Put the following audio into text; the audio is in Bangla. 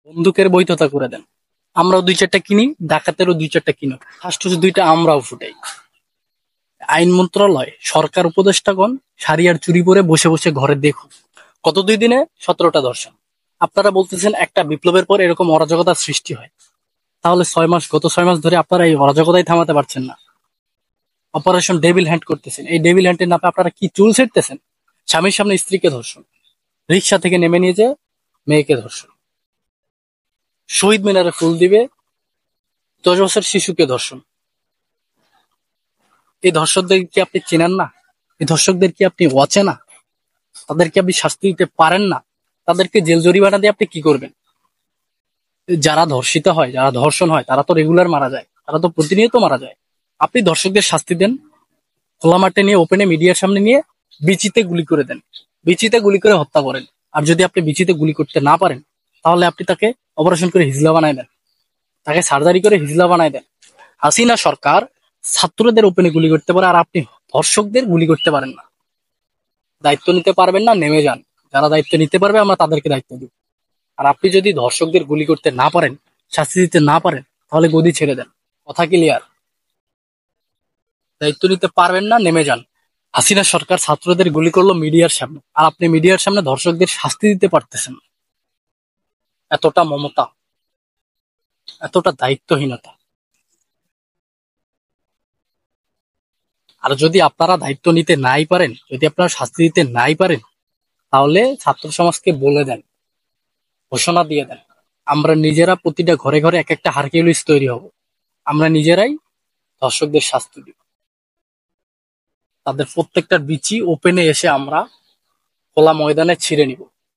বন্দুকের বৈধতা করে দেন। আমরাও দুই চারটা কিনি, ডাকাতেরও দুই চারটা কিনো, ফার্স্ট দুইটা আমরাও ফুটাই। আইন মন্ত্রণালয়, সরকার উপদেষ্টাগণ শাড়ি আর চুরি পরে বসে বসে ঘরে দেখুন। গত 2 দিনে 17টা ধর্ষণ। আপনারা বলতেছেন একটা বিপ্লবের পর এরকম অরাজকতার সৃষ্টি হয়। তাহলে গত 6 মাস ধরে আপনারা এই অরাজকতাই থামাতে পারছেন না। অপারেশন ডেভিল হ্যান্ড করতেছেন। এই ডেভিল হ্যান্ডের নামে আপনারা কি চুল ছেড়তেছেন? স্বামীর সামনে স্ত্রীকে ধর্ষণ, রিক্সা থেকে নেমে নিয়ে যে মেয়েকে ধর্ষণ, শহীদ মিনারে ফুল দিবে 10 বছর শিশুকে ধর্ষণ। এই ধর্ষকদের কি আপনি চেনেন না? এই ধর্ষকদের কি আপনি অচেনা? তাদেরকে আপনি শাস্তি দিতে পারেন না? তাদেরকে জেল জরিমানা দিয়ে আপনি কি করবেন? যারা ধর্ষিত হয়, যারা ধর্ষণ হয়, তারা তো রেগুলার মারা যায়, তারা তো প্রতিনিয়ত মারা যায়। আপনি ধর্ষকদের শাস্তি দেন, খোলা মাঠে নিয়ে, ওপেনে, মিডিয়ার সামনে নিয়ে বিচিতে গুলি করে দেন, বিচিতে গুলি করে হত্যা করেন। আর যদি আপনি বিচিতে গুলি করতে না পারেন, তাহলে আপনি তাকে অপারেশন করে হিজলা বানায় দেন, তাকে সার্জারি করে হিজলা বানায় দেন। হাসিনা সরকার ছাত্রদের ওপেনে গুলি করতে পারে, আর আপনি ধর্ষকদের গুলি করতে পারেন না। দায়িত্ব নিতে পারবেন না, নেমে যান। যারা দায়িত্ব নিতে পারবে আমরা তাদেরকে দায়িত্ব দিব। আর আপনি যদি ধর্ষকদের গুলি করতে না পারেন, শাস্তি দিতে না পারেন, তাহলে গদি ছেড়ে দেন। কথা ক্লিয়ার? দায়িত্ব নিতে পারবেন না, নেমে যান। হাসিনা সরকার ছাত্রদের গুলি করলো মিডিয়ার সামনে, আর আপনি মিডিয়ার সামনে ধর্ষকদের শাস্তি দিতে পারতেছেন না। এতটা মমতা, এতটা দায়িত্বহীনতা। আর যদি আপনারা দায়িত্ব নিতে নাই পারেন, যদি আপনারা শাস্তি দিতে নাই পারেন, তাহলে ছাত্র সমাজকে বলে দেন, ঘোষণা দিয়ে দেন, আমরা নিজেরা প্রতিটা ঘরে ঘরে এক একটা হারকিউলিস তৈরি হব। আমরা নিজেরাই ধর্ষকদের শাস্তি দিব। তাদের প্রত্যেকটার বিচি ওপেনে এসে আমরা খোলা ময়দানে ছিঁড়ে নিব।